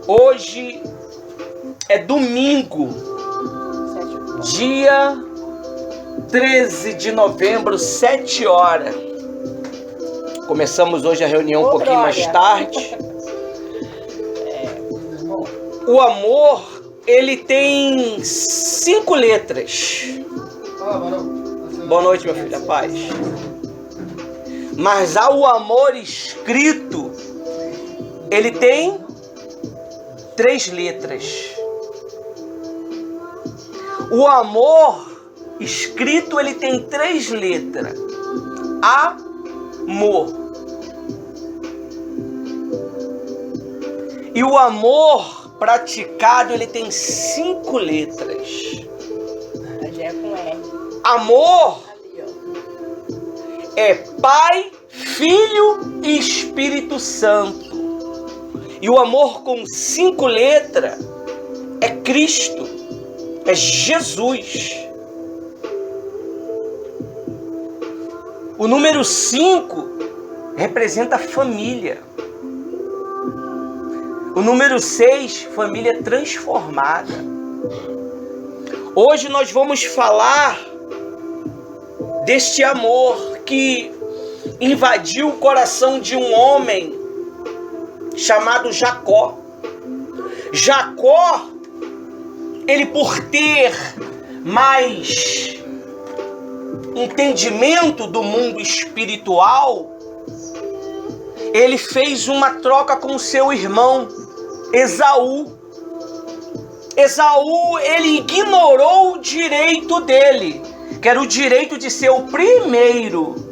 Hoje é domingo, dia 13 de novembro, 7 horas. Começamos hoje a reunião um pouquinho mais tarde. O amor, ele tem 5 letras. Boa noite, meu filho, a paz. Mas há o amor escrito, ele tem 3 letras. O amor escrito, ele tem 3 letras. Amor. E o amor praticado, ele tem 5 letras. Amor é Pai, Filho e Espírito Santo. E o amor com 5 letras é Cristo, é Jesus. O número 5 representa família. O número 6, família transformada. Hoje nós vamos falar deste amor que invadiu o coração de um homem chamado Jacó. Jacó, ele por ter mais entendimento do mundo espiritual, ele fez uma troca com seu irmão Esaú. Esaú, ele ignorou o direito dele, que era o direito de ser o primeiro.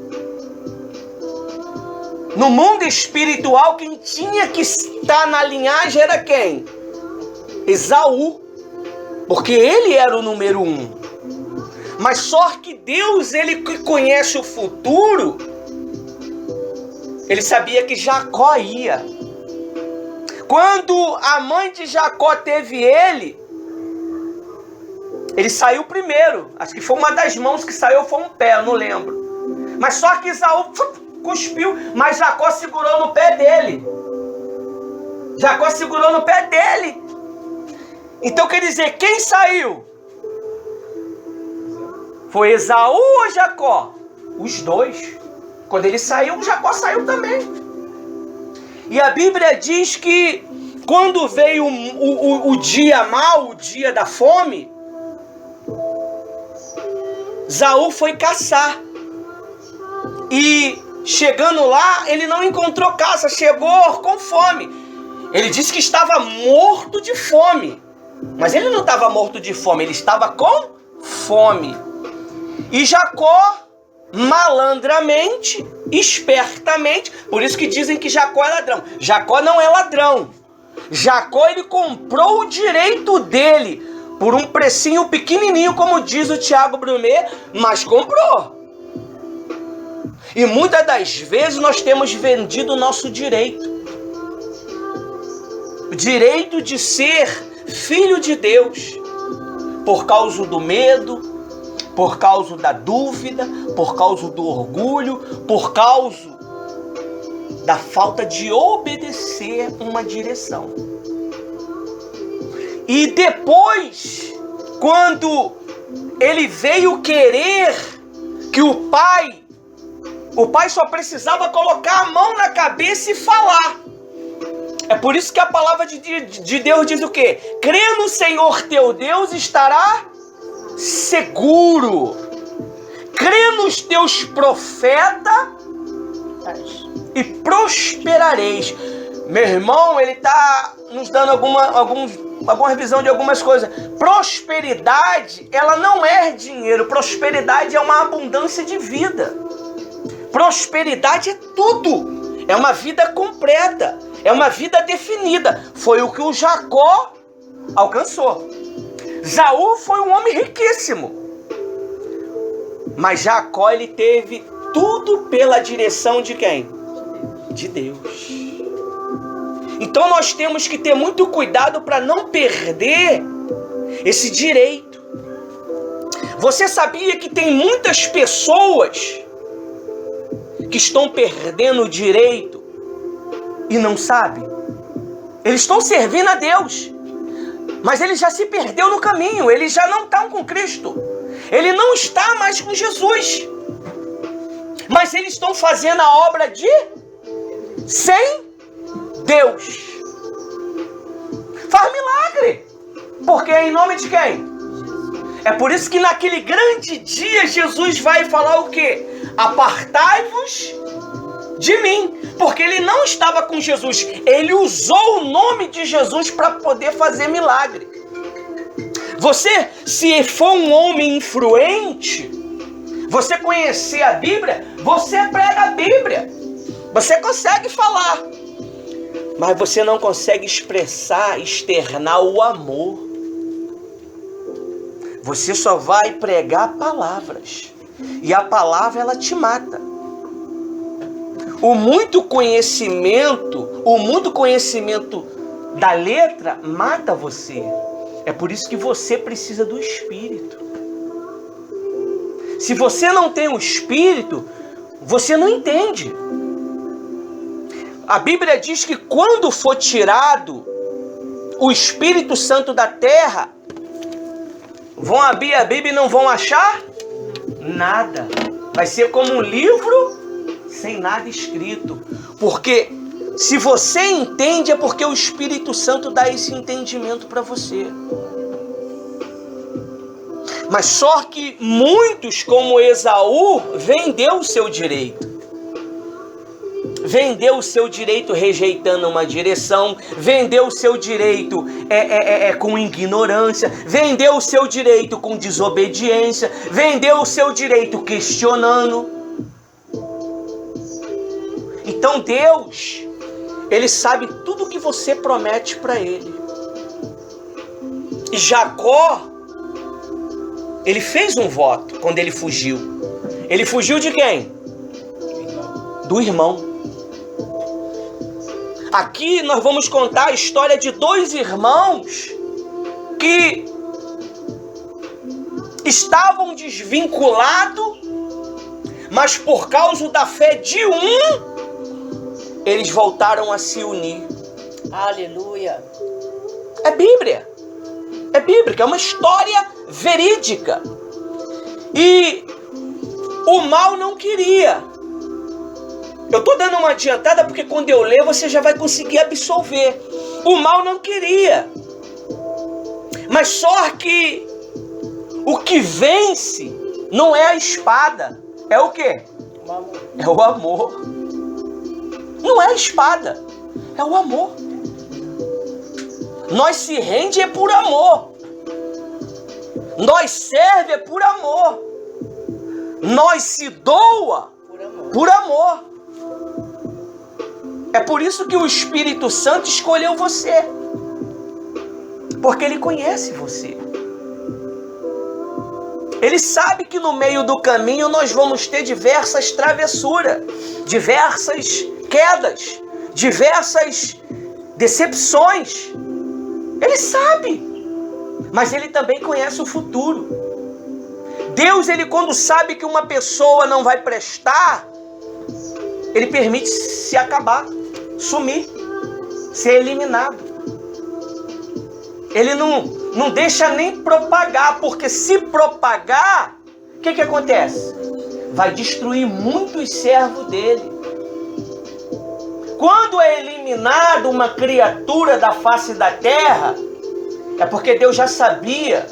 No mundo espiritual, quem tinha que estar na linhagem era quem? Esaú, porque ele era o número 1. Mas só que Deus, ele que conhece o futuro, ele sabia que Jacó ia. Quando a mãe de Jacó teve ele saiu primeiro. Acho que foi uma das mãos que saiu, foi um pé, eu não lembro. Mas só que Esaú cuspiu, mas Jacó segurou no pé dele. Jacó segurou no pé dele. Então quer dizer, quem saiu? Foi Esaú ou Jacó? Os dois. Quando ele saiu, Jacó saiu também. E a Bíblia diz que quando veio o dia mau, o dia da fome, Esaú foi caçar. E chegando lá, ele não encontrou caça, chegou com fome. Ele disse que estava morto de fome. Mas ele não estava morto de fome, ele estava com fome. E Jacó, malandramente, espertamente, por isso que dizem que Jacó é ladrão. Jacó não é ladrão. Jacó, ele comprou o direito dele por um precinho pequenininho, como diz o Tiago Brunet, mas comprou. E muitas das vezes nós temos vendido o nosso direito. O direito de ser filho de Deus, por causa do medo, por causa da dúvida, por causa do orgulho, por causa da falta de obedecer uma direção. E depois, quando ele veio querer que o pai só precisava colocar a mão na cabeça e falar. É por isso que a palavra de Deus diz o quê? Crê no Senhor teu Deus, estará seguro. Crê nos teus profetas e prosperareis. Meu irmão, ele está nos dando alguma revisão de algumas coisas. Prosperidade, ela não é dinheiro. Prosperidade é uma abundância de vida. Prosperidade é tudo. É uma vida completa. É uma vida definida. Foi o que o Jacó alcançou. Esaú foi um homem riquíssimo. Mas Jacó, ele teve tudo pela direção de quem? De Deus. Então nós temos que ter muito cuidado para não perder esse direito. Você sabia que tem muitas pessoas que estão perdendo o direito e não sabem? Eles estão servindo a Deus, mas ele já se perdeu no caminho. Eles já não estão com Cristo. Ele não está mais com Jesus. Mas eles estão fazendo a obra sem Deus. Faz milagre. Porque é em nome de quem? É por isso que naquele grande dia Jesus vai falar o quê? Apartai-vos de mim. Porque ele não estava com Jesus. Ele usou o nome de Jesus para poder fazer milagre. Você, se for um homem influente, você conhecer a Bíblia, você prega a Bíblia. Você consegue falar. Mas você não consegue externar o amor. Você só vai pregar palavras. E a palavra, ela te mata. O muito conhecimento da letra mata você. É por isso que você precisa do Espírito. Se você não tem o Espírito, você não entende. A Bíblia diz que quando for tirado o Espírito Santo da terra, vão abrir a Bíblia e não vão achar nada. Vai ser como um livro sem nada escrito. Porque se você entende, é porque o Espírito Santo dá esse entendimento para você. Mas só que muitos, como Esaú, vendeu o seu direito. Vendeu o seu direito rejeitando uma direção. Vendeu o seu direito com ignorância. Vendeu o seu direito com desobediência. Vendeu o seu direito questionando. Então Deus, Ele sabe tudo que você promete para Ele. E Jacó, ele fez um voto quando ele fugiu. Ele fugiu de quem? Do irmão. Aqui nós vamos contar a história de dois irmãos que estavam desvinculados, mas por causa da fé de um, eles voltaram a se unir. Aleluia. É Bíblia. É bíblica, é uma história verídica. E o mal não queria. Eu estou dando uma adiantada porque quando eu ler você já vai conseguir absorver. O mal não queria. Mas só que o que vence não é a espada. É o quê? O amor. É o amor. Não é a espada. É o amor. Nós se rende é por amor. Nós serve é por amor. Nós se doa por amor. É por isso que o Espírito Santo escolheu você. Porque Ele conhece você. Ele sabe que no meio do caminho nós vamos ter diversas travessuras, diversas quedas, diversas decepções. Ele sabe, mas Ele também conhece o futuro. Deus, Ele quando sabe que uma pessoa não vai prestar, Ele permite se acabar, sumir, ser eliminado. Ele não deixa nem propagar, porque se propagar, o que acontece? Vai destruir muitos servos dele. Quando é eliminado uma criatura da face da terra, é porque Deus já sabia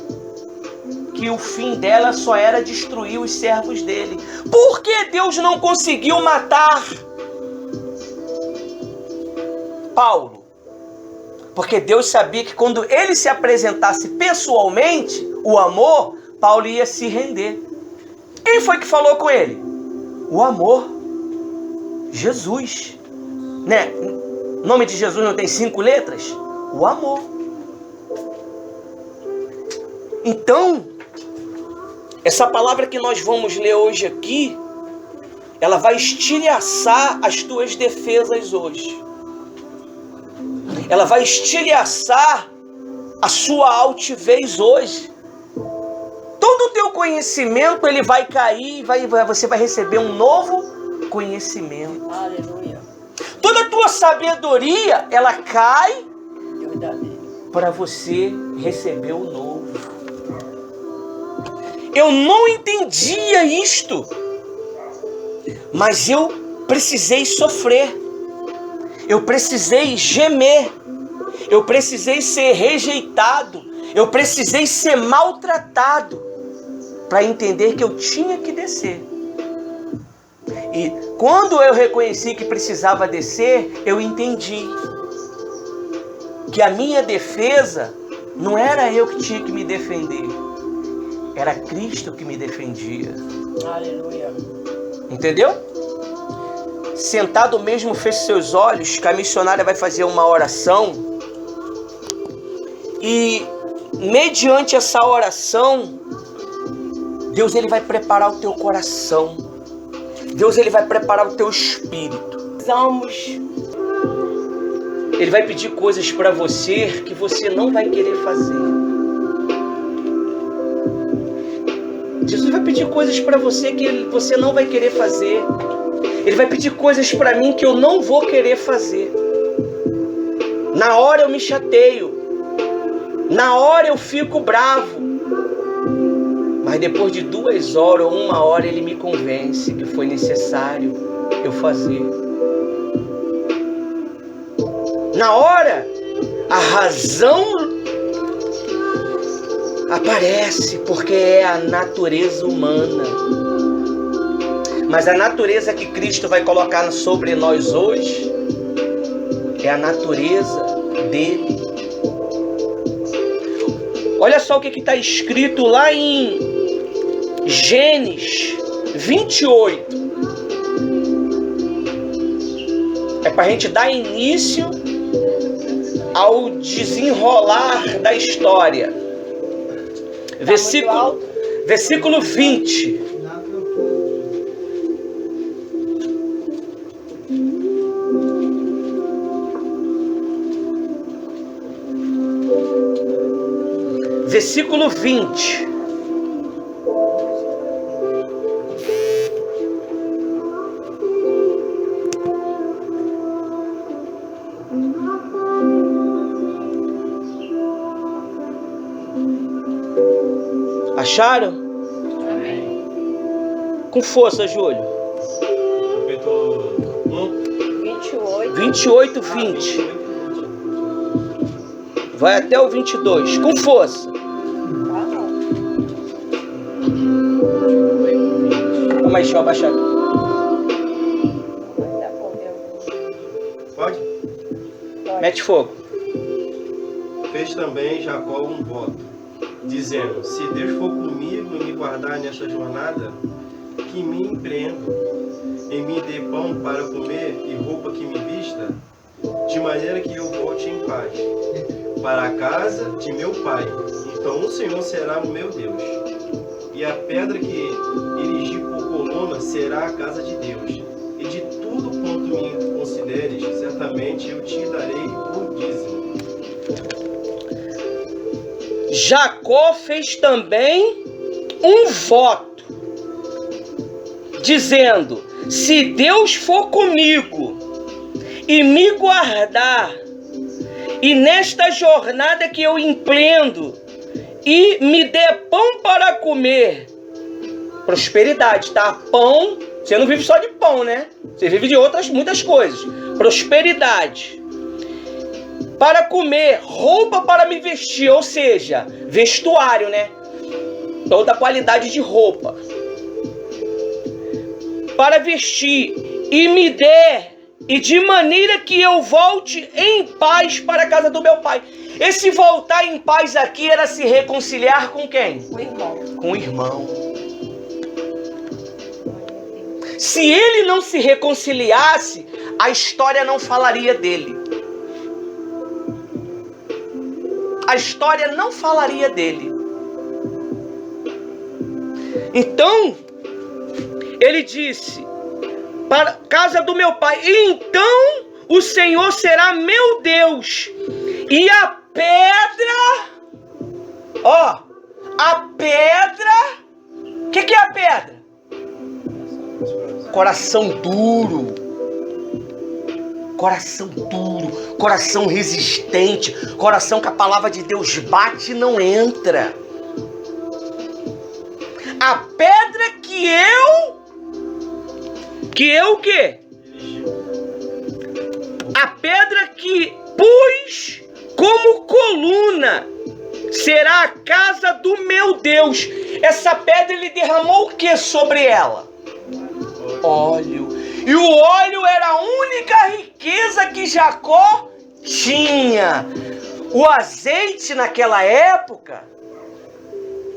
que o fim dela só era destruir os servos dele. Por que Deus não conseguiu matar Paulo? Porque Deus sabia que quando ele se apresentasse pessoalmente, o amor, Paulo ia se render. Quem foi que falou com ele? O amor. Jesus. Né? O nome de Jesus não tem 5 letras? O amor. Então, essa palavra que nós vamos ler hoje aqui, ela vai estilhaçar as tuas defesas hoje. Ela vai estilhaçar a sua altivez hoje. Todo o teu conhecimento, ele vai cair, você vai receber um novo conhecimento. Aleluia. Toda a tua sabedoria, ela cai para você receber o novo. Eu não entendia isto, mas eu precisei sofrer, eu precisei gemer, eu precisei ser rejeitado, eu precisei ser maltratado para entender que eu tinha que descer. E quando eu reconheci que precisava descer, eu entendi que a minha defesa não era eu que tinha que me defender, era Cristo que me defendia. Aleluia. Entendeu? Sentado mesmo, feche seus olhos, que a missionária vai fazer uma oração. E mediante essa oração, Deus ele vai preparar o teu coração. Deus ele vai preparar o teu espírito. Ele vai pedir coisas para você que você não vai querer fazer. Jesus vai pedir coisas para você que você não vai querer fazer. Ele vai pedir coisas para mim que eu não vou querer fazer. Na hora eu me chateio. Na hora eu fico bravo. Mas depois de 2 horas ou 1 hora ele me convence que foi necessário eu fazer. Na hora, a razão aparece porque é a natureza humana. Mas a natureza que Cristo vai colocar sobre nós hoje é a natureza dele. Olha só o que está escrito lá em Gênesis 28. É para a gente dar início ao desenrolar da história. Versículo 20. Versículo 20. Acharam? Amém. Com força, Júlio. Capítulo 28, 20. Vai até o 22. Com força. Calma aí, deixa eu abaixar. Pode? Mete fogo. Fez também Jacó um voto, dizendo: se Deus for comigo e me guardar nessa jornada, que me empreendo, e me dê pão para comer e roupa que me vista, de maneira que eu volte em paz para a casa de meu pai. Então o Senhor será o meu Deus, e a pedra que erigi por coluna será a casa de Deus. E de tudo quanto me consideres, certamente eu te darei por dízimo. Jacó fez também um voto, dizendo: se Deus for comigo e me guardar, e nesta jornada que eu empreendo, e me dê pão para comer, prosperidade, tá? Pão, você não vive só de pão, né? Você vive de muitas coisas. Prosperidade. Para comer, roupa para me vestir, ou seja, vestuário, né? Toda a qualidade de roupa. Para vestir, e me dê, e de maneira que eu volte em paz para a casa do meu pai. Esse voltar em paz aqui era se reconciliar com quem? Com o irmão. Com o irmão. Se ele não se reconciliasse, a história não falaria dele. A história não falaria dele. Então, ele disse: para a casa do meu pai, e então o Senhor será meu Deus, e a pedra, ó, a pedra, o que é a pedra? Coração duro. Coração duro, Coração resistente, coração que a palavra de Deus bate e não entra. A pedra que eu o quê? A pedra que pus como coluna será a casa do meu Deus. Essa pedra ele derramou o que sobre ela? Óleo. E o óleo era a única riqueza que Jacó tinha. O azeite naquela época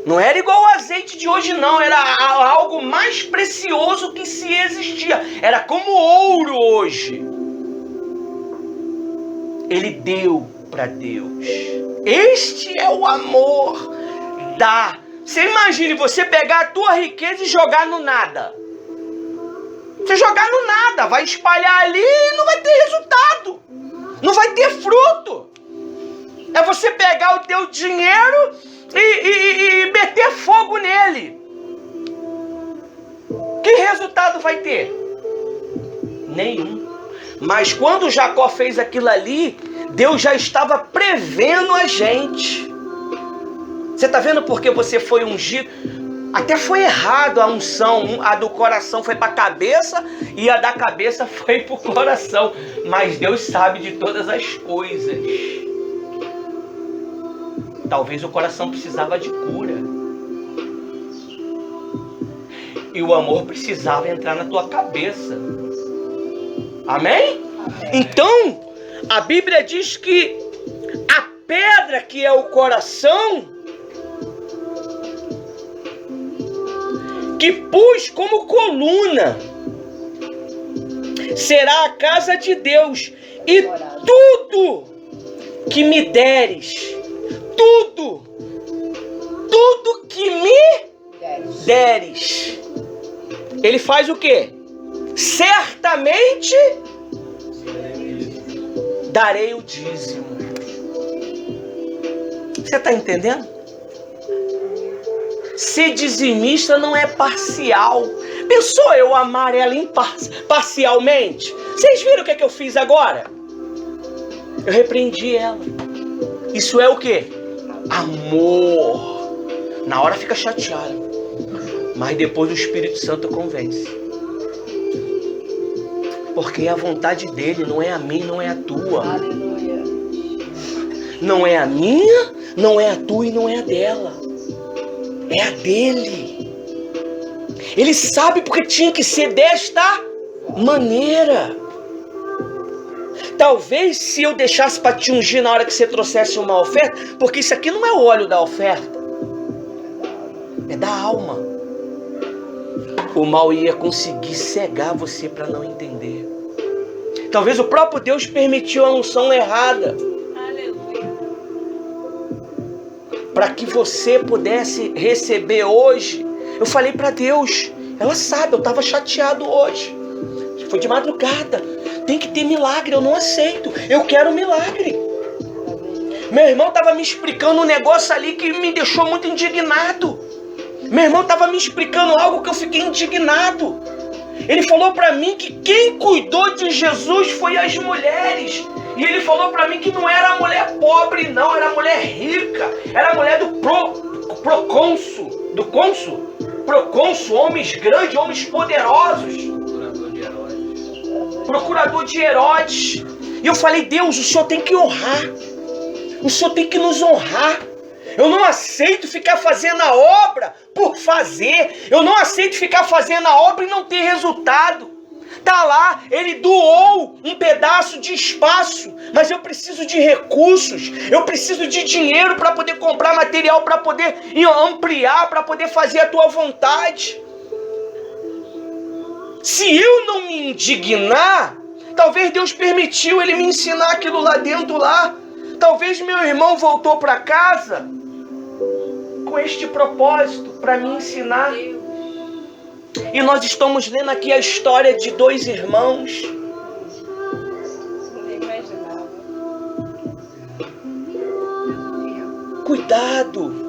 não era igual o azeite de hoje, não. Era algo mais precioso que se existia. Era como ouro hoje. Ele deu para Deus. Este é o amor. Dá. Você imagine você pegar a tua riqueza e jogar no nada. Você jogar no nada, vai espalhar ali e não vai ter resultado. Não vai ter fruto. É você pegar o teu dinheiro e meter fogo nele. Que resultado vai ter? Nenhum. Mas quando Jacó fez aquilo ali, Deus já estava prevendo a gente. Você está vendo porque você foi ungido? Até foi errado a unção. A do coração foi para a cabeça e a da cabeça foi para o coração. Mas Deus sabe de todas as coisas. Talvez o coração precisava de cura. E o amor precisava entrar na tua cabeça. Amém? Então, a Bíblia diz que a pedra que é o coração, que pus como coluna, será a casa de Deus. E tudo que me deres, tudo que me deres, ele faz o quê? Certamente darei o dízimo. Você está entendendo? Ser dizimista não é parcial. Pensou eu amar ela parcialmente? Vocês viram o que é que eu fiz agora? Eu repreendi ela. Isso é o quê? Amor. Na hora fica chateado, mas depois o Espírito Santo convence. Porque a vontade dele não é a minha, não é a tua. Aleluia. Não é a minha, não é a tua e não é a dela. É a dele. Ele sabe porque tinha que ser desta maneira. Talvez se eu deixasse para te ungir na hora que você trouxesse uma oferta, porque isso aqui não é o óleo da oferta, é da alma. O mal ia conseguir cegar você para não entender. Talvez o próprio Deus permitiu a unção errada. Aleluia. Para que você pudesse receber hoje. Eu falei para Deus, ela sabe, eu estava chateado hoje. Foi de madrugada. Tem que ter milagre, eu não aceito. Eu quero milagre. Meu irmão estava me explicando um negócio ali que me deixou muito indignado. Meu irmão estava me explicando algo que eu fiquei indignado. Ele falou para mim que quem cuidou de Jesus foi as mulheres. E ele falou para mim que não era a mulher pobre, não, era a mulher rica. Era a mulher do procônsul. Do cônsul? Procônsul, homens grandes, homens poderosos. Procurador de Herodes. E eu falei, Deus, o Senhor tem que honrar. O Senhor tem que nos honrar. Eu não aceito ficar fazendo a obra por fazer. Eu não aceito ficar fazendo a obra e não ter resultado. Tá lá, ele doou um pedaço de espaço, mas eu preciso de recursos, eu preciso de dinheiro para poder comprar material, para poder ampliar, para poder fazer a tua vontade. Se eu não me indignar, talvez Deus permitiu ele me ensinar aquilo lá dentro lá. Talvez meu irmão voltou para casa com este propósito para me ensinar. E nós estamos lendo aqui a história de dois irmãos. Cuidado.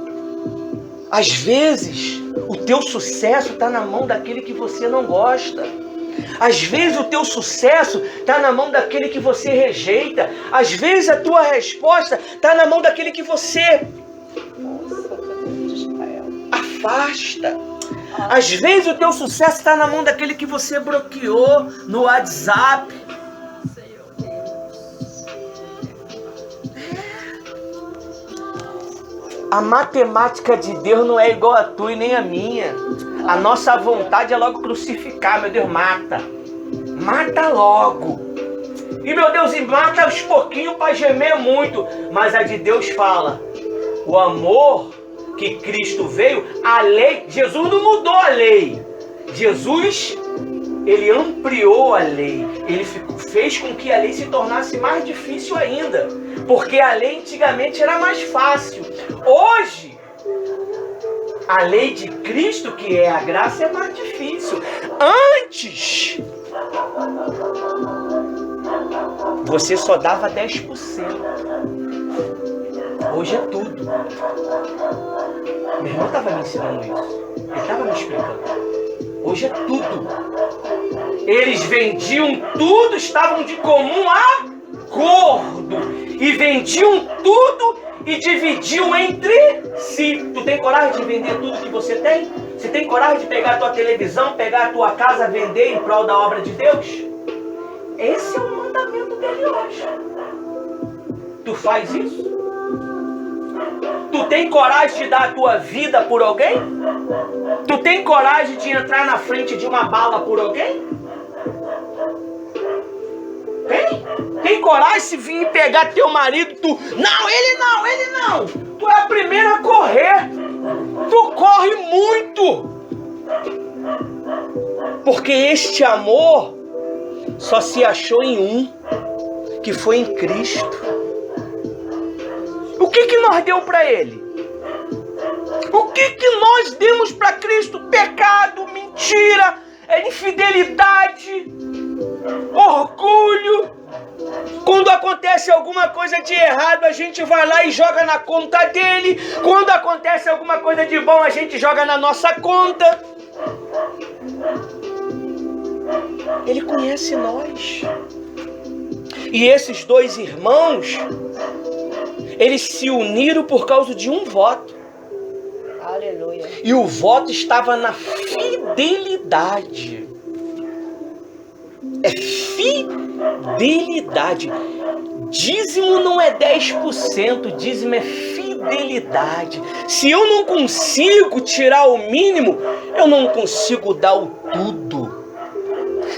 Às vezes, o teu sucesso está na mão daquele que você não gosta. Às vezes o teu sucesso está na mão daquele que você rejeita. Às vezes a tua resposta está na mão daquele que você afasta. Às vezes o teu sucesso está na mão daquele que você bloqueou no WhatsApp. A matemática de Deus não é igual a tua e nem a minha. A nossa vontade é logo crucificar. Meu Deus, mata. Mata logo. E meu Deus, e mata aos pouquinhos para gemer muito. Mas a de Deus fala. O amor que Cristo veio, a lei, Jesus não mudou a lei. Jesus, ele ampliou a lei. Ele fez com que a lei se tornasse mais difícil ainda. Porque a lei antigamente era mais fácil. Hoje, a lei de Cristo, que é a graça, é mais difícil. Antes, você só dava 10%. Hoje é tudo. Meu irmão estava me ensinando isso. Ele estava me explicando. Hoje é tudo. Eles vendiam tudo, estavam de comum acordo. E vendiam tudo e dividiam entre si. Tu tem coragem de vender tudo que você tem? Você tem coragem de pegar a tua televisão, pegar a tua casa, vender em prol da obra de Deus? Esse é o mandamento dele hoje. Tu faz isso? Tu tem coragem de dar a tua vida por alguém? Tu tem coragem de entrar na frente de uma bala por alguém? Tem coragem se vir pegar teu marido, tu... Não, ele não. Tu é a primeira a correr. Tu corre muito. Porque este amor só se achou em um, que foi em Cristo. O que nós deu para ele? O que nós demos para Cristo? Pecado, mentira, infidelidade, orgulho. Quando acontece alguma coisa de errado, a gente vai lá e joga na conta dele. Quando acontece alguma coisa de bom, a gente joga na nossa conta. Ele conhece nós. E esses dois irmãos, eles se uniram por causa de um voto. Aleluia. E o voto estava na fidelidade. É fidelidade. Dízimo não é 10%, dízimo é fidelidade. Se eu não consigo tirar o mínimo, eu não consigo dar o tudo.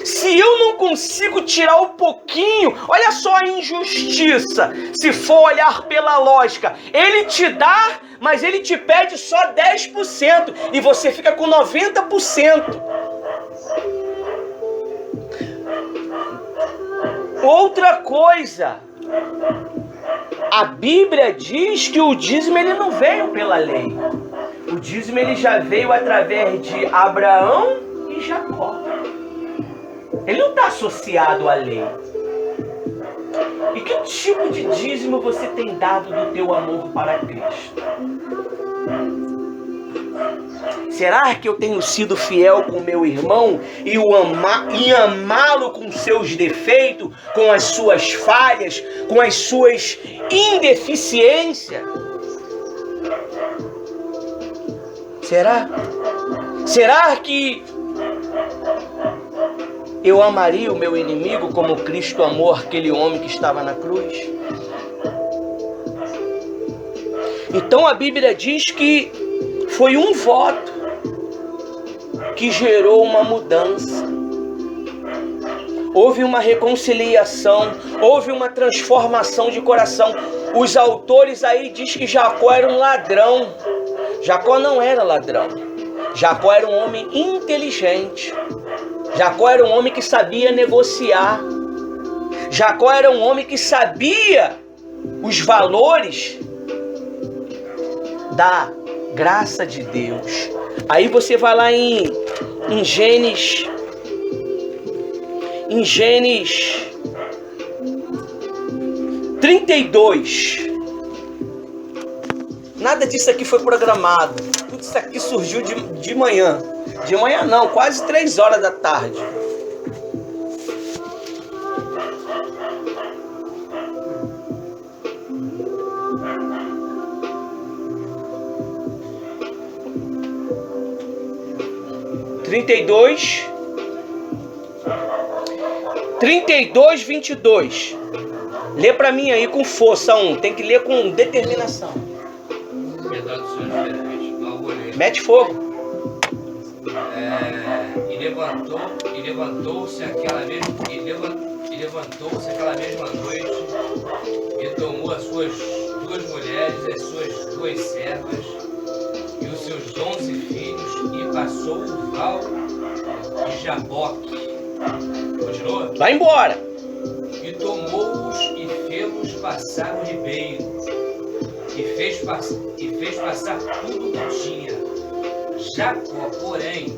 Se eu não consigo tirar o pouquinho, olha só a injustiça. Se for olhar pela lógica, ele te dá, mas ele te pede só 10% e você fica com 90%. Outra coisa, a Bíblia diz que o dízimo ele não veio pela lei. O dízimo ele já veio através de Abraão e Jacó. Ele não está associado à lei. E que tipo de dízimo você tem dado do teu amor para Cristo? Será que eu tenho sido fiel com meu irmão e amá-lo com seus defeitos, com as suas falhas, com as suas indeficiências? Será? Será que eu amaria o meu inimigo como Cristo amou aquele homem que estava na cruz? Então a Bíblia diz que foi um voto que gerou uma mudança. Houve uma reconciliação, houve uma transformação de coração. Os autores aí dizem que Jacó era um ladrão. Jacó não era ladrão. Jacó era um homem inteligente. Jacó era um homem que sabia negociar. Jacó era um homem que sabia os valores da graça de Deus. Aí você vai lá em Gênesis 32. Nada disso aqui foi programado. Tudo isso aqui surgiu de manhã. De manhã não, quase 3 horas da tarde. 32, 22. Lê pra mim aí com força, tem que ler com determinação. Mete fogo. E levantou-se aquela mesma noite e tomou as suas 2 mulheres, as suas 2 servas e os seus 11 filhos e passou o val de Jaboque. Continua? Vai embora. E tomou-os e fê-los passar o ribeiro e fez passar tudo que tinha. Jacó, porém,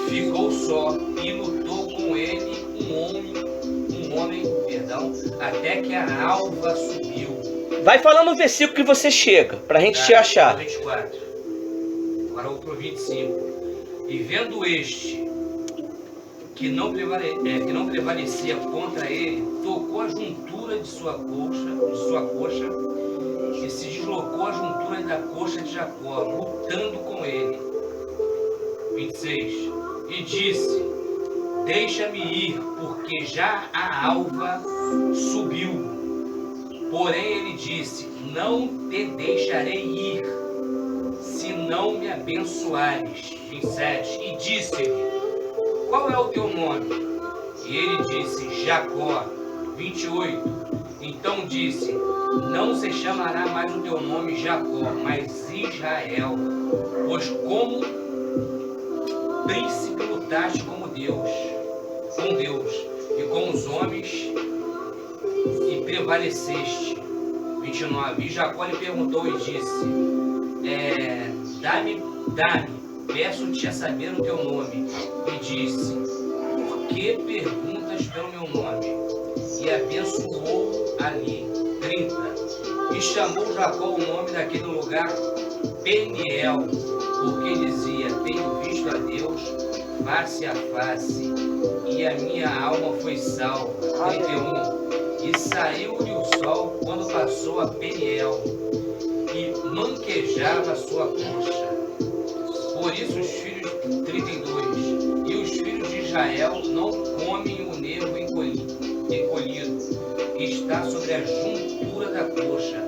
ficou só e lutou com ele um homem, até que a alva subiu. Vai falando o versículo que você chega, pra gente te achar. 24. Agora vou pro 25. E vendo este que não prevalecia contra ele, tocou a juntura de sua coxa e se deslocou a juntura da coxa de Jacó, lutando com ele. 26. E disse: deixa-me ir, porque já a alva subiu. Porém ele disse: não te deixarei ir, se não me abençoares. 27. E disse-lhe: qual é o teu nome? E ele disse: Jacó. 28. Então disse: não se chamará mais o teu nome Jacó, mas Israel, pois como príncipe lutaste com Deus e com os homens e prevaleceste. 29. E Jacó lhe perguntou e disse: dá-me, peço-te a saber o teu nome. E disse: por que perguntas pelo meu nome? E abençoou ali. 30. E chamou Jacó o nome daquele lugar Peniel, porque dizia: tenho visto a Deus face a face, e a minha alma foi salva. 31. E saiu-lhe o sol quando passou a Peniel, e manquejava a sua coxa. Por isso os filhos, 32, e os filhos de Israel não comem o nervo encolhido, que está sobre a juntura da coxa,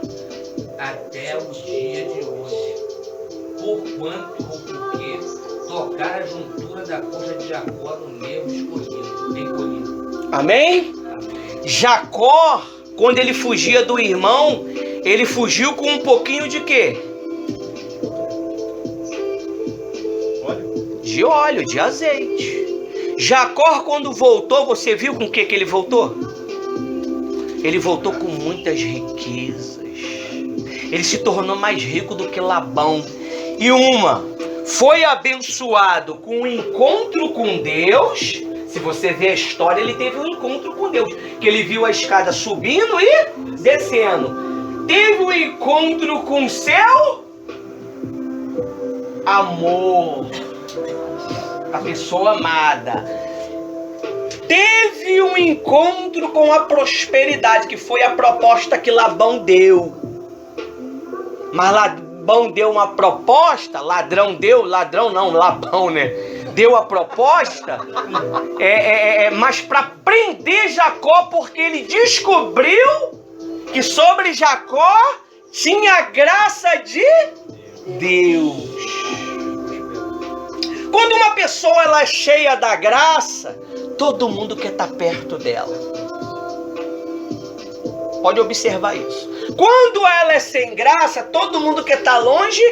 até o dia de hoje. Porquanto ou porque tocar a juntura da coxa de Jacó no nervo encolhido. Amém? Jacó, quando ele fugia do irmão, ele fugiu com um pouquinho de quê? De óleo, de azeite. Jacó, quando voltou, você viu com o que ele voltou? Ele voltou com muitas riquezas. Ele se tornou mais rico do que Labão. E foi abençoado com um encontro com Deus. Se você ver a história, ele teve um encontro com Deus, que ele viu a escada subindo e descendo. Teve um encontro com o seu amor, a pessoa amada. Teve um encontro com a prosperidade, que foi a proposta que Labão deu. Mas Labão deu uma proposta, Labão, né? Deu a proposta, mas para prender Jacó, porque ele descobriu que sobre Jacó tinha a graça de Deus. Quando uma pessoa ela é cheia da graça, todo mundo quer estar perto dela. Pode observar isso. Quando ela é sem graça, todo mundo quer estar longe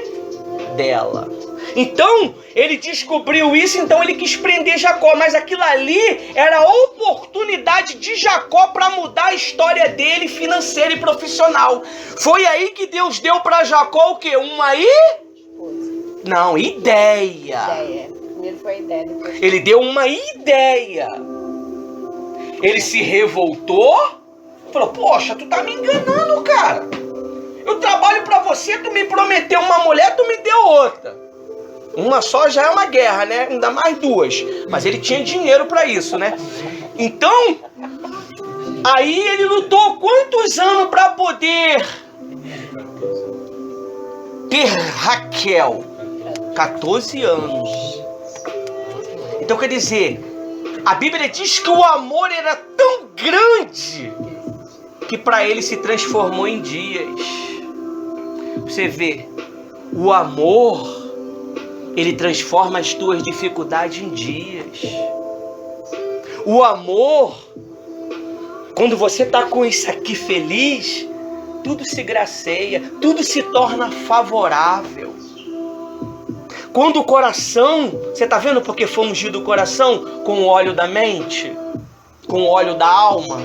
dela. Então, ele descobriu isso, então ele quis prender Jacó. Mas aquilo ali era a oportunidade de Jacó para mudar a história dele financeira e profissional. Foi aí que Deus deu para Jacó o quê? Ideia. Primeiro foi a ideia, depois... Ele deu uma ideia. Ele se revoltou. Falou: poxa, tu tá me enganando, cara. Eu trabalho pra você, tu me prometeu uma mulher, tu me deu outra. Uma só já é uma guerra, né? Ainda mais 2. Mas ele tinha dinheiro pra isso, né? Então, aí ele lutou quantos anos pra poder ter Raquel? 14 anos. Então quer dizer, a Bíblia diz que o amor era tão grande que para ele se transformou em dias. Você vê, o amor, ele transforma as tuas dificuldades em dias. O amor, quando você está com isso aqui feliz, tudo se graceia, tudo se torna favorável. Quando o coração, você está vendo porque foi ungido o coração com o óleo da mente, com o óleo da alma?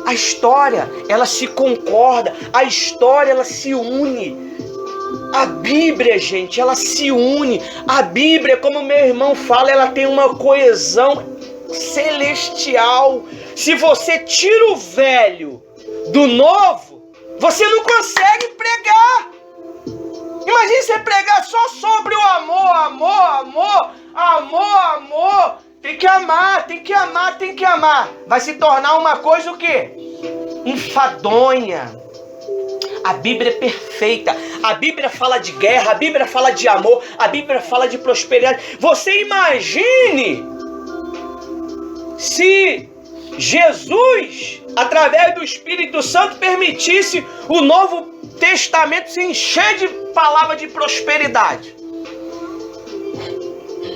A história, ela se concorda, a história, ela se une. A Bíblia, gente, ela se une. A Bíblia, como meu irmão fala, ela tem uma coesão celestial. Se você tira o velho do novo, você não consegue pregar. Imagine você pregar só sobre o amor, amor, amor, amor, amor. Tem que amar, tem que amar, tem que amar. Vai se tornar uma coisa o quê? Enfadonha. A Bíblia é perfeita. A Bíblia fala de guerra, a Bíblia fala de amor, a Bíblia fala de prosperidade. Você imagine se Jesus, através do Espírito Santo, permitisse o Novo Testamento se encher de palavra de prosperidade.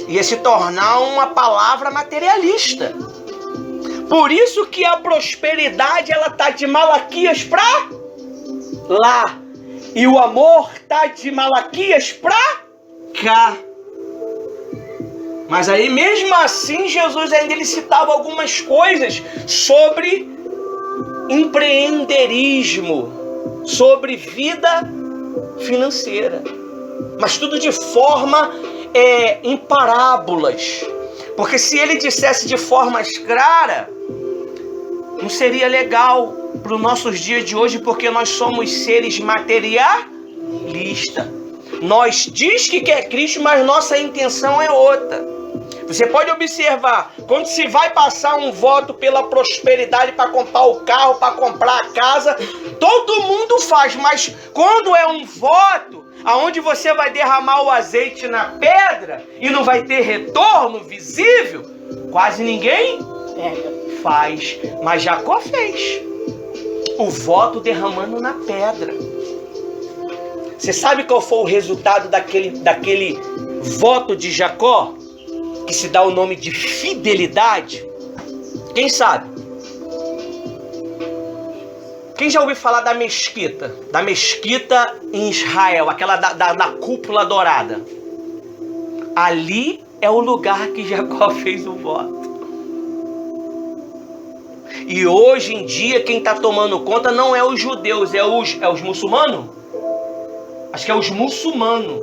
Ia se tornar uma palavra materialista. Por isso que a prosperidade, ela tá de Malaquias para lá. E o amor tá de Malaquias para cá. Mas aí mesmo assim Jesus ainda ele citava algumas coisas sobre empreendedorismo, sobre vida financeira. Mas tudo de forma em parábolas. Porque se ele dissesse de forma clara, não seria legal para os nossos dias de hoje, porque nós somos seres materialistas. Nós diz que quer Cristo, mas nossa intenção é outra. Você pode observar, quando se vai passar um voto pela prosperidade para comprar o carro, para comprar a casa, todo mundo faz, mas quando é um voto aonde você vai derramar o azeite na pedra e não vai ter retorno visível, quase ninguém faz. Mas Jacó fez o voto derramando na pedra. Você sabe qual foi o resultado daquele voto de Jacó? Que se dá o nome de fidelidade? Quem sabe? Quem já ouviu falar da mesquita? Da mesquita em Israel, aquela da cúpula dourada. Ali é o lugar que Jacó fez o voto. E hoje em dia quem está tomando conta não é os judeus, é os muçulmanos? Acho que é os muçulmanos.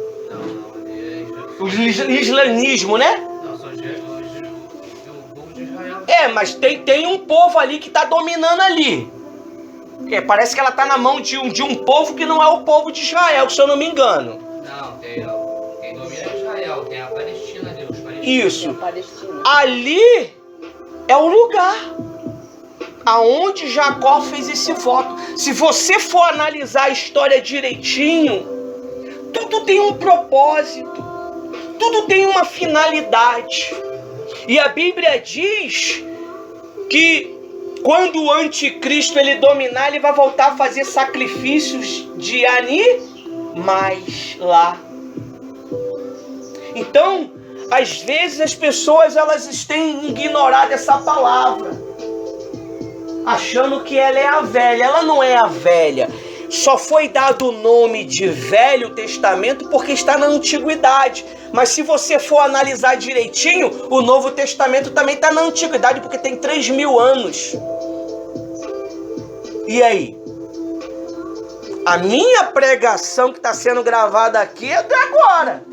O islamismo, né? Mas tem um povo ali que está dominando ali. Parece que ela está na mão de um povo que não é o povo de Israel, se eu não me engano. Não, quem domina é Israel, tem a Palestina ali, os palestinos. Isso. Ali é o lugar aonde Jacó fez esse voto. Se você for analisar a história direitinho, tudo tem um propósito, tudo tem uma finalidade. E a Bíblia diz que quando o anticristo ele dominar, ele vai voltar a fazer sacrifícios de animais lá. Então, às vezes as pessoas elas têm ignorado essa palavra, achando que ela é a velha. Ela não é a velha. Só foi dado o nome de Velho Testamento porque está na Antiguidade. Mas se você for analisar direitinho, o Novo Testamento também está na Antiguidade, porque tem 3.000 anos. E aí? A minha pregação que está sendo gravada aqui é de agora.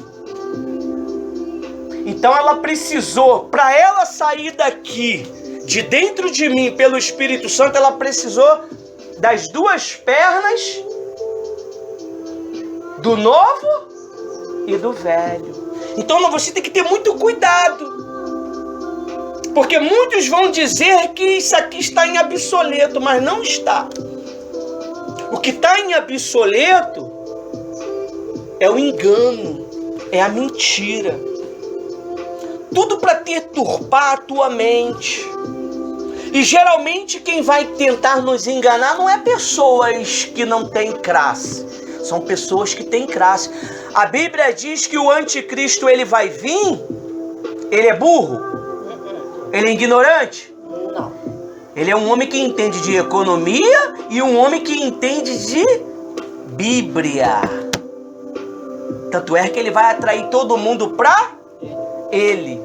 Então ela precisou, para ela sair daqui, de dentro de mim, pelo Espírito Santo, ela precisou das duas pernas, do novo e do velho. Então você tem que ter muito cuidado, porque muitos vão dizer que isso aqui está em obsoleto, mas não está. O que está em obsoleto é o engano, é a mentira. tudo para deturpar a tua mente. E geralmente quem vai tentar nos enganar não é pessoas que não têm classe, são pessoas que têm classe. A Bíblia diz que o anticristo ele vai vir, ele é burro, ele é ignorante. Não. Ele é um homem que entende de economia e um homem que entende de Bíblia. Tanto é que ele vai atrair todo mundo para ele.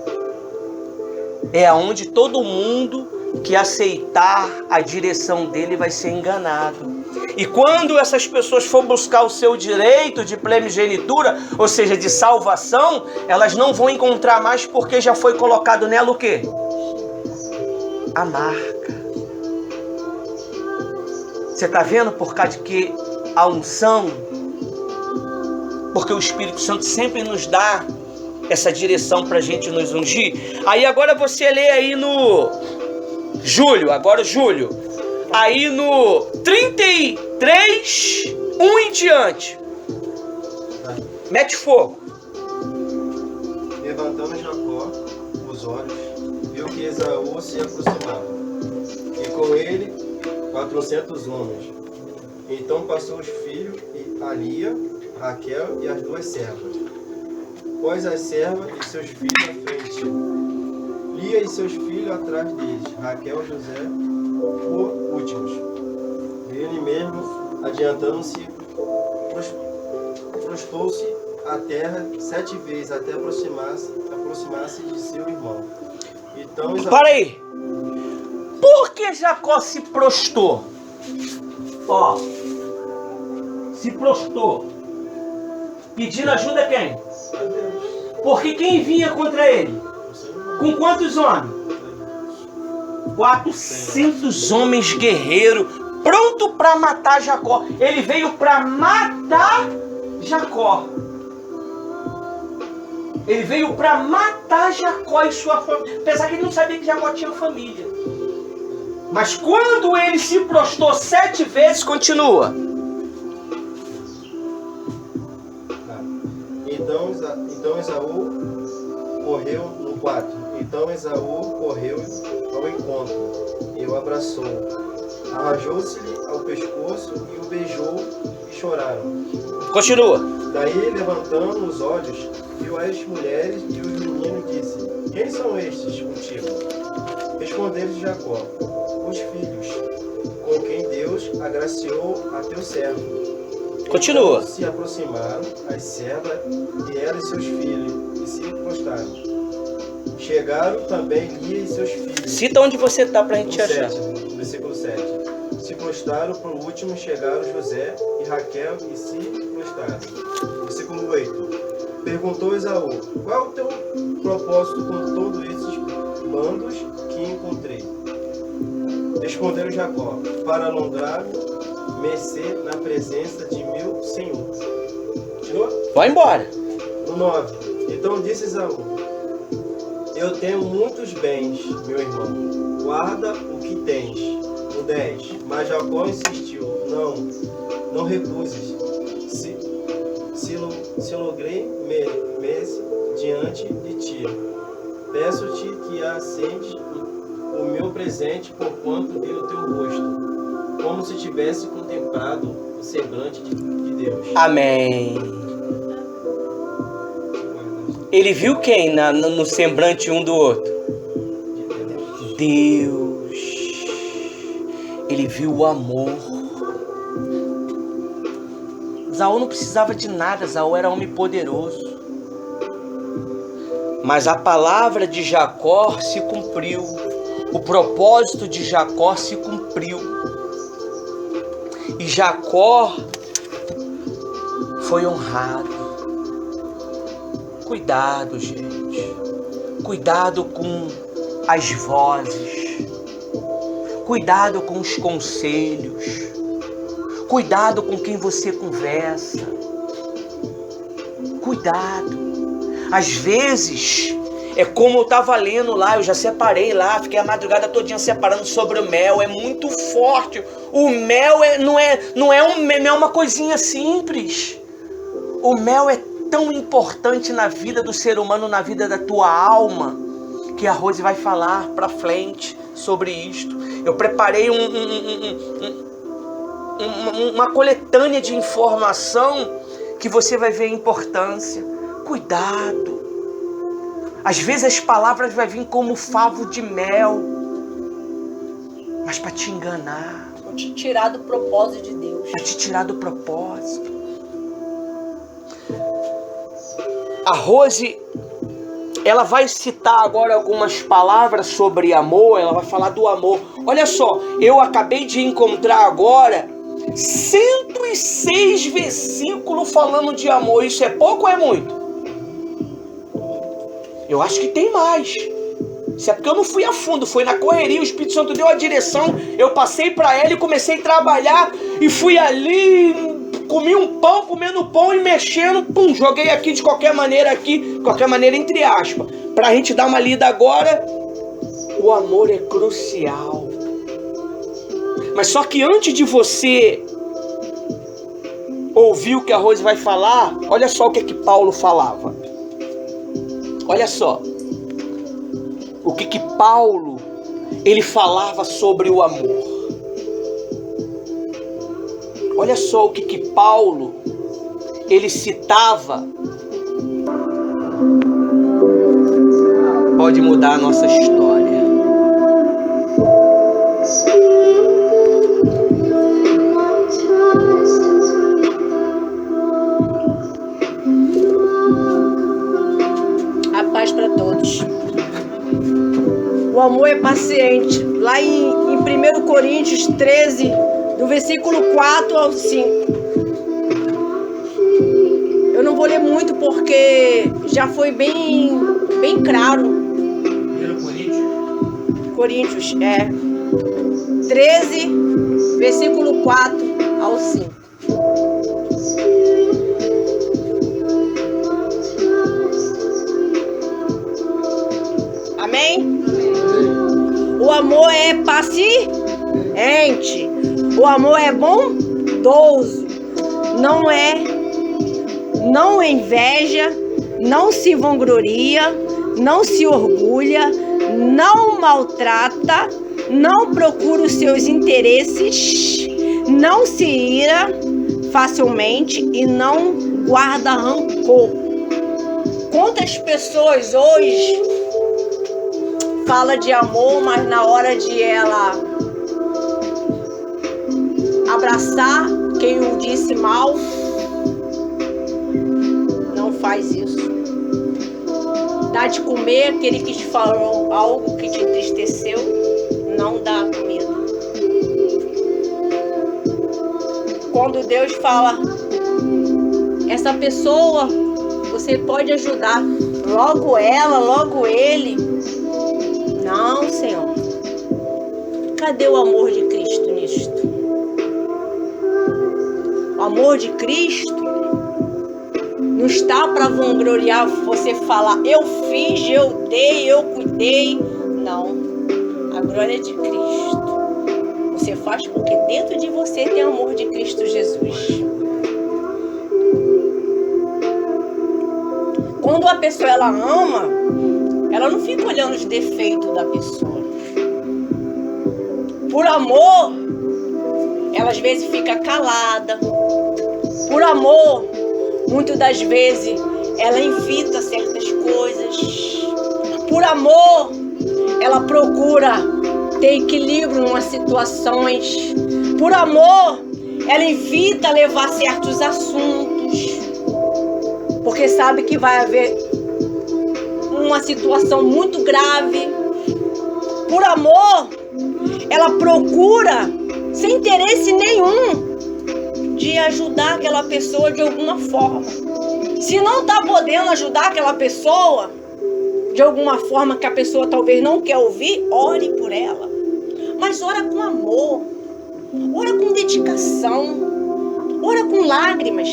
É onde todo mundo que aceitar a direção dele vai ser enganado. E quando essas pessoas for buscar o seu direito de primogenitura, ou seja, de salvação, elas não vão encontrar mais porque já foi colocado nela o quê? A marca. Você está vendo por causa de que a unção, porque o Espírito Santo sempre nos dá essa direção para a gente nos ungir. Aí agora você lê aí no Júlio, aí no 33, 1 em diante. Mete fogo. Levantando Jacó os olhos, viu que Esaú se aproximava, e com ele 400 homens. Então passou os filhos a Lia, Raquel e as duas servas. Pôs as servas e seus filhos à frente, Lia e seus filhos atrás deles, Raquel e José por últimos. Ele mesmo, adiantando-se, prostrou-se à terra 7 vezes até aproximar-se de seu irmão. Então, Para aí. Por que Jacó se prostrou? Ó, se prostrou. Pedindo ajuda a quem? Porque quem vinha contra ele? Com quantos homens? 400 homens guerreiros, pronto para matar Jacó. Ele veio para matar Jacó. Ele veio para matar Jacó e sua família. Apesar que ele não sabia que Jacó tinha família. Mas quando ele se prostrou 7 vezes, continua. Então Esaú correu no 4. Então Esaú correu ao encontro e o abraçou. Arrajou-se-lhe ao pescoço e o beijou e choraram. Continua. Daí, levantando os olhos, viu as mulheres e os meninos e disse: Quem são estes contigo? Respondeu-lhe Jacó: Os filhos, com quem Deus agraciou a teu servo. Continua. Então se aproximaram as servas e ela e seus filhos e se prostraram. Chegaram também Lia e seus filhos. Cita onde você está para a gente achar. Versículo 7. Se prostraram, por último chegaram José e Raquel e se prostraram. Versículo 8. Perguntou Esaú: Qual é o teu propósito com todos esses bandos que encontrei? Respondeu Jacó: Para alongar-me mercê na presença de meu senhor. Continua? Vai embora. No 9. Então disse Esaú: Eu tenho muitos bens, meu irmão. Guarda o que tens. No 10. Mas Jacó insistiu: Não recuses. Se logrei mercê diante de ti, peço-te que acendes o meu presente por quanto vi o teu rosto, como se tivesse contemplado o semblante de Deus. Amém. Ele viu quem no semblante um do outro? Deus. Ele viu o amor. Esaú não precisava de nada, Esaú era homem poderoso. Mas a palavra de Jacó se cumpriu. O propósito de Jacó se cumpriu. E Jacó foi honrado. Cuidado, gente. Cuidado com as vozes. Cuidado com os conselhos. Cuidado com quem você conversa. Cuidado. Às vezes, é como eu estava lendo lá, eu já separei lá, fiquei a madrugada todinha separando sobre o mel, é muito forte. O mel não é uma coisinha simples. O mel é tão importante na vida do ser humano, na vida da tua alma, que a Rose vai falar para frente sobre isto. Eu preparei uma coletânea de informação que você vai ver a importância. Cuidado. Às vezes as palavras vão vir como favo de mel, mas para te enganar. Para te tirar do propósito de Deus. Para te tirar do propósito. A Rose, ela vai citar agora algumas palavras sobre amor, ela vai falar do amor. Olha só, eu acabei de encontrar agora 106 versículos falando de amor. Isso é pouco ou é muito? Eu acho que tem mais. Isso é porque eu não fui a fundo, foi na correria, o Espírito Santo deu a direção, eu passei para ela e comecei a trabalhar e fui ali, comi um pão, comendo pão e mexendo, pum, joguei aqui de qualquer maneira entre aspas. Pra gente dar uma lida agora, o amor é crucial. Mas só que antes de você ouvir o que a Rose vai falar, olha só o que Paulo falava. Olha só. O que Paulo, ele falava sobre o amor. Olha só o que Paulo, ele citava. Pode mudar a nossa história. A paz para todos. O amor é paciente. Lá em 1 Coríntios 13, do versículo 4 ao 5. Eu não vou ler muito porque já foi bem claro. 1 Coríntios, 13, versículo 4 ao 5. Amém? O amor é paciente. O amor é bondoso. Não inveja, não se vangloria, não se orgulha, não maltrata, não procura os seus interesses, não se ira facilmente e não guarda rancor. Quantas pessoas hoje fala de amor, mas na hora de ela abraçar quem o disse mal, não faz isso. Dá de comer aquele que te falou algo que te entristeceu, não dá comida. Quando Deus fala, essa pessoa você pode ajudar, logo ela, logo ele. Não, Senhor. Cadê o amor de Cristo nisto? O amor de Cristo não está para vangloriar você falar, eu fiz, eu dei, eu cuidei. Não. A glória é de Cristo. Você faz porque dentro de você tem o amor de Cristo Jesus. Quando a pessoa ela ama, ela não fica olhando os defeitos da pessoa. Por amor, ela às vezes fica calada. Por amor, muitas das vezes, ela evita certas coisas. Por amor, ela procura ter equilíbrio em umas situações. Por amor, ela evita levar certos assuntos. Porque sabe que vai haver uma situação muito grave. Por amor, ela procura, sem interesse nenhum, de ajudar aquela pessoa de alguma forma. Se não está podendo ajudar aquela pessoa de alguma forma que a pessoa talvez não quer ouvir, ore por ela. Mas ora com amor, ora com dedicação, ora com lágrimas.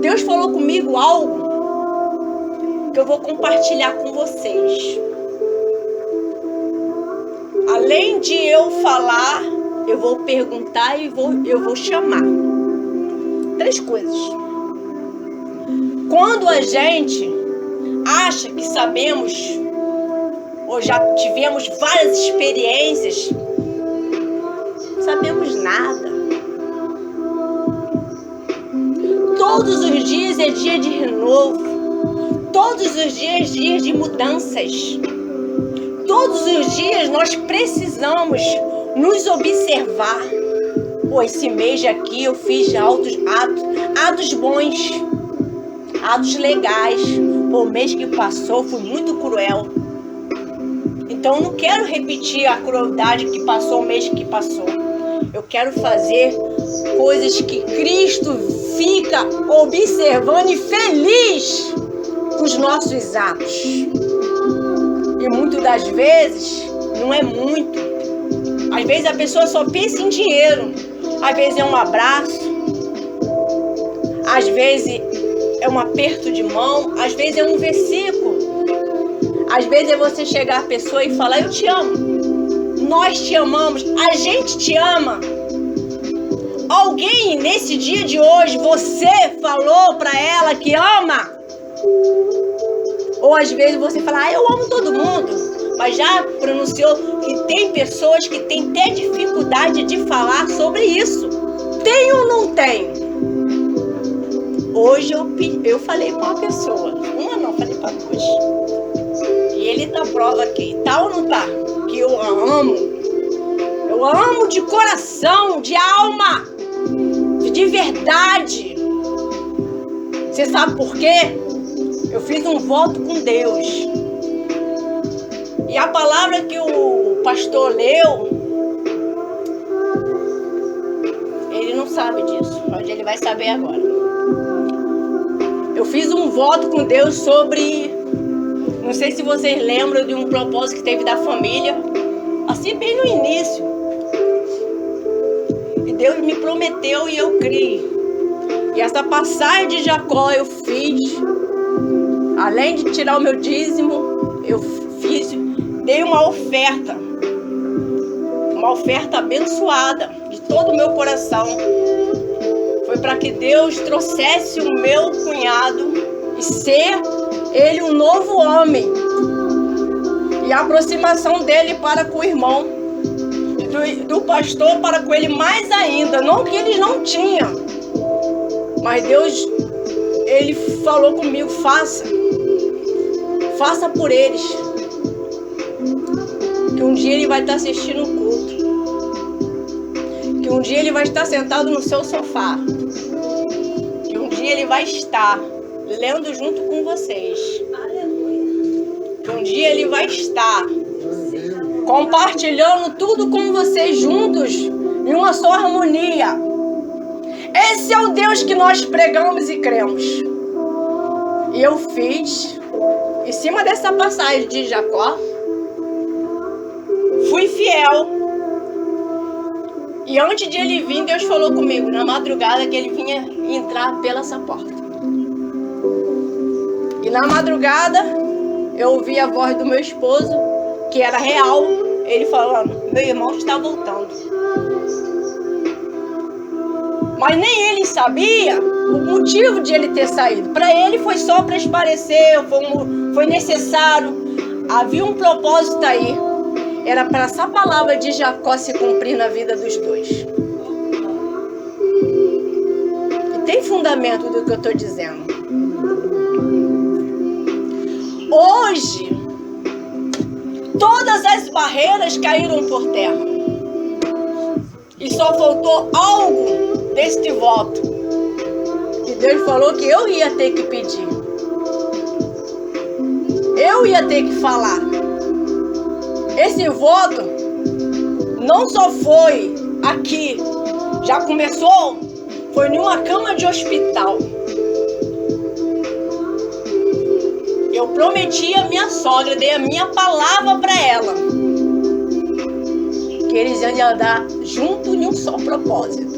Deus falou comigo algo que eu vou compartilhar com vocês. Além de eu falar, eu vou perguntar e eu vou chamar. 3 coisas. Quando a gente acha que sabemos, ou já tivemos várias experiências, não sabemos nada. Todos os dias é dia de renovo. Todos os dias, dias de mudanças. Todos os dias nós precisamos nos observar. Pô, esse mês aqui eu fiz atos bons, atos legais. Pô, o mês que passou foi muito cruel. Então eu não quero repetir a crueldade que passou o mês que passou. Eu quero fazer coisas que Cristo fica observando e feliz com os nossos atos. E muitas das vezes não é muito. Às vezes a pessoa só pensa em dinheiro. Às vezes é um abraço. Às vezes é um aperto de mão. Às vezes é um versículo. Às vezes é você chegar à pessoa e falar: eu te amo. Nós te amamos. A gente te ama. Alguém nesse dia de hoje, você falou pra ela que ama? Ou às vezes você fala: eu amo todo mundo. Mas já pronunciou que tem pessoas que têm até dificuldade de falar sobre isso. Tem ou não tem? Hoje eu falei pra uma pessoa. Uma não, falei pra duas. E ele tá prova aqui. Tá ou não tá? Que eu amo. Eu amo de coração, de alma. De verdade. Você sabe por quê? Eu fiz um voto com Deus. E a palavra que o pastor leu, ele não sabe disso, mas ele vai saber agora. Eu fiz um voto com Deus sobre, não sei se vocês lembram de um propósito que teve da família, assim bem no início. E Deus me prometeu e eu criei. E essa passagem de Jacó eu fiz, além de tirar o meu dízimo, eu dei uma oferta abençoada de todo o meu coração. Foi para que Deus trouxesse o meu cunhado e ser ele um novo homem. E a aproximação dele para com o irmão, do pastor para com ele mais ainda. Não que eles não tinham, mas Deus, ele falou comigo: faça por eles. Que um dia ele vai estar assistindo o culto. Que um dia ele vai estar sentado no seu sofá. Que um dia ele vai estar lendo junto com vocês. Que um dia ele vai estar compartilhando tudo com vocês juntos em uma só harmonia. Esse é o Deus que nós pregamos e cremos. E eu fiz, em cima dessa passagem de Jacó, fui fiel. E antes de ele vir, Deus falou comigo na madrugada que ele vinha entrar pela essa porta. E na madrugada eu ouvi a voz do meu esposo, que era real, ele falando: meu irmão está voltando. Mas nem ele sabia o motivo de ele ter saído. Para ele foi só para esparecer, foi necessário. Havia um propósito aí. Era para essa palavra de Jacó se cumprir na vida dos dois. E tem fundamento do que eu estou dizendo. Hoje, todas as barreiras caíram por terra. E só faltou algo deste voto. E Deus falou que eu ia ter que pedir. Eu ia ter que falar. Esse voto não só foi aqui, já começou, foi em uma cama de hospital. Eu prometi a minha sogra, dei a minha palavra para ela, que eles iam andar junto em um só propósito.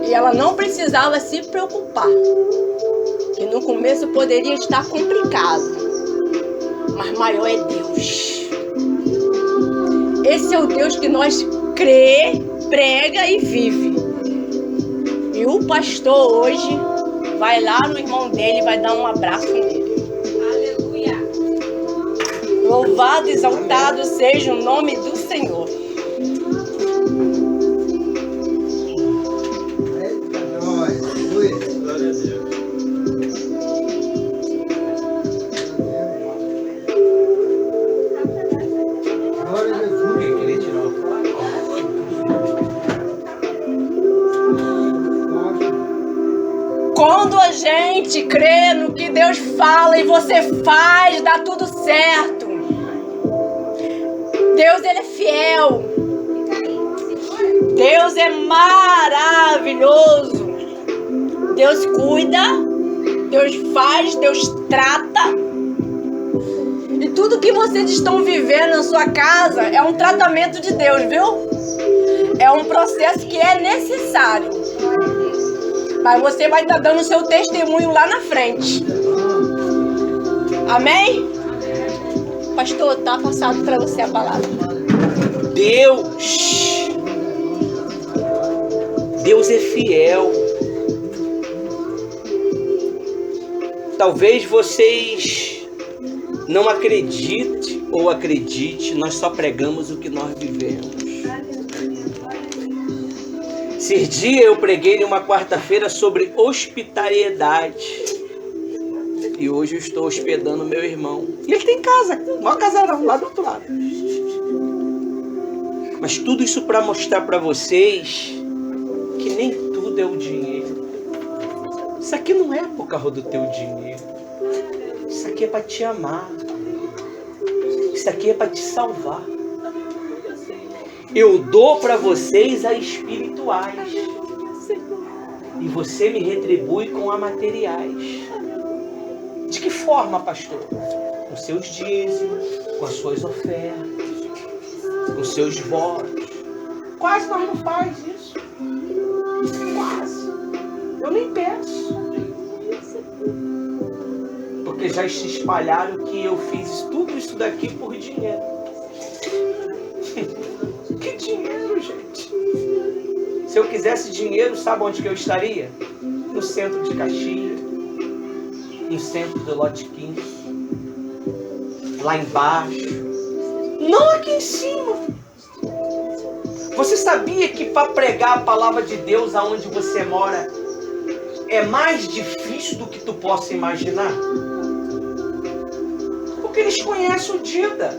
E ela não precisava se preocupar, que no começo poderia estar complicado. Mas maior é Deus. Esse é o Deus que nós crê, prega e vive. E o pastor hoje vai lá no irmão dele e vai dar um abraço nele. Aleluia. Louvado e exaltado seja o nome do Senhor. Glória a Deus. Eu queria tirar uma foto. Quando a gente crê no que Deus fala e você faz, dá tudo certo. Deus, ele é fiel. Deus é maravilhoso. Deus cuida, Deus faz, Deus trata. E tudo que vocês estão vivendo na sua casa é um tratamento de Deus, viu? É um processo que é necessário. Mas você vai estar dando o seu testemunho lá na frente. Amém? Pastor, tá passado para você a palavra. Deus é fiel. Talvez vocês não acreditem ou acredite, nós só pregamos o que nós vivemos. Esse dia eu preguei numa quarta-feira sobre hospitalidade. E hoje eu estou hospedando meu irmão. E ele tem casa, o maior casarão lá do outro lado. Mas tudo isso para mostrar para vocês que nem tudo é o dinheiro. Isso aqui não é por causa do teu dinheiro. Isso aqui é para te amar. Isso aqui é para te salvar. Eu dou para vocês as espirituais. E você me retribui com as materiais. De que forma, pastor? Com seus dízimos, com as suas ofertas, com seus votos. Quase nós não faz isso. Quase. Eu nem peço. Porque já se espalharam que eu fiz tudo isso daqui por dinheiro. Que dinheiro, gente? Se eu quisesse dinheiro, sabe onde que eu estaria? No centro de Caxias, no centro do Lote 15, lá embaixo, não aqui em cima. Você sabia que para pregar a palavra de Deus aonde você mora é mais difícil do que tu possa imaginar? Porque eles conhecem o Dida.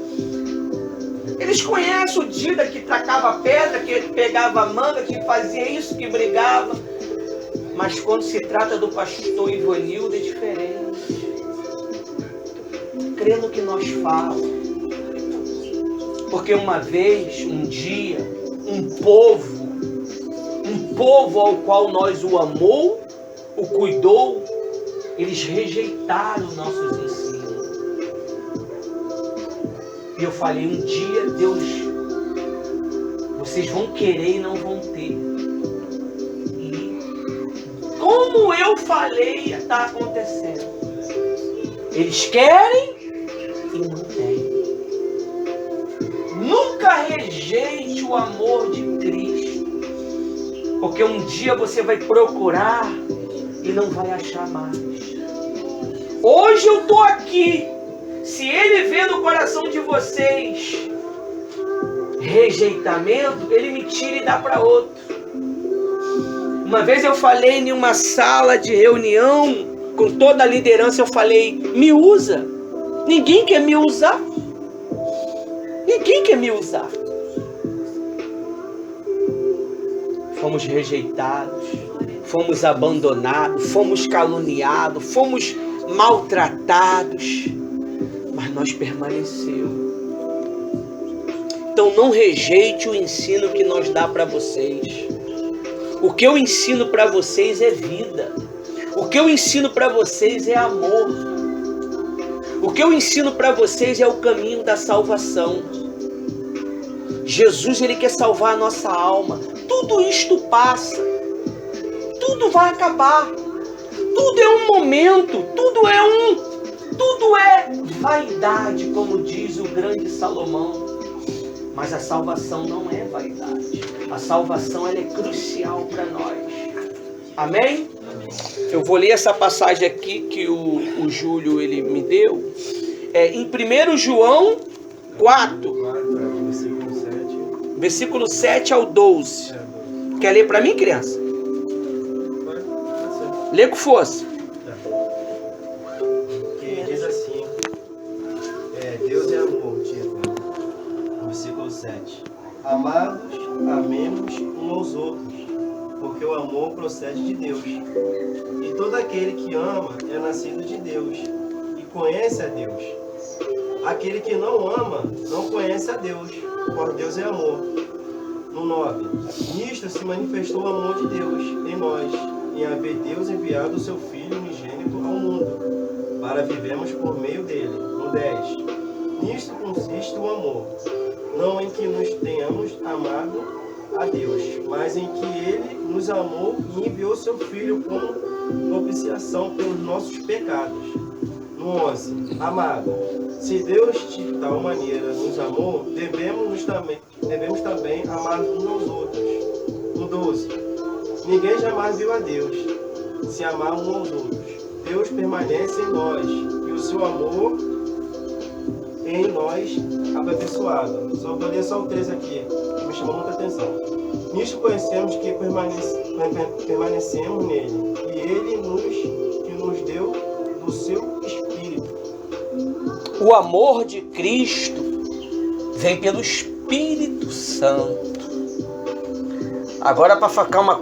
Eles conhecem o Dida que tacava pedra, que pegava manga, que fazia isso, que brigava. Mas quando se trata do pastor Ivanildo é diferente. Crê no que nós falamos. Porque uma vez, um dia, um povo ao qual nós o amou, o cuidou, eles rejeitaram nossos ensinos. E eu falei, um dia, Deus, vocês vão querer e não vão ter. E como eu falei, está acontecendo. Eles querem e não têm. Nunca rejeite o amor de Cristo. Porque um dia você vai procurar e não vai achar mais. Hoje eu estou aqui. Se ele vê no coração de vocês rejeitamento, ele me tira e dá para outro. Uma vez eu falei em uma sala de reunião, com toda a liderança, eu falei, me usa. Ninguém quer me usar. Ninguém quer me usar. Fomos rejeitados, fomos abandonados, fomos caluniados, fomos maltratados. Mas nós permanecemos. Então não rejeite o ensino que nós dá para vocês. O que eu ensino para vocês é vida. O que eu ensino para vocês é amor. O que eu ensino para vocês é o caminho da salvação. Jesus, ele quer salvar a nossa alma. Tudo isto passa. Tudo vai acabar. Tudo é um momento. Tudo é vaidade, como diz o grande Salomão. Mas a salvação não é vaidade. A salvação ela é crucial para nós. Amém? Eu vou ler essa passagem aqui que o Júlio ele me deu. Em 1 João 4, Versículo 7. versículo 7 ao 12. Quer ler para mim, criança? Lê com força. Que diz assim: Deus é amor, título, no versículo 7. Amados, amemos uns aos outros, porque o amor procede de Deus. E todo aquele que ama é nascido de Deus e conhece a Deus. Aquele que não ama não conhece a Deus, porque Deus é amor. No 9. Nisto se manifestou o amor de Deus em nós, em haver Deus enviado o seu Filho unigênito ao mundo, para vivemos por meio dele. No 10. Nisto consiste o amor, não em que nos tenhamos amado a Deus, mas em que ele nos amou e enviou seu Filho como propiciação pelos nossos pecados. No 11. Amado, se Deus de tal maneira nos amou, devemos também amar uns aos outros. No 12. Ninguém jamais viu a Deus, se amar uns aos outros. Deus permanece em nós, e o seu amor em nós aperfeiçoado. Só vou ler só o 13 aqui, que me chamou muita atenção. Nisto conhecemos que permanecemos nele, e ele nos deu do seu Espírito. O amor de Cristo vem pelo Espírito Santo. Agora, para focar uma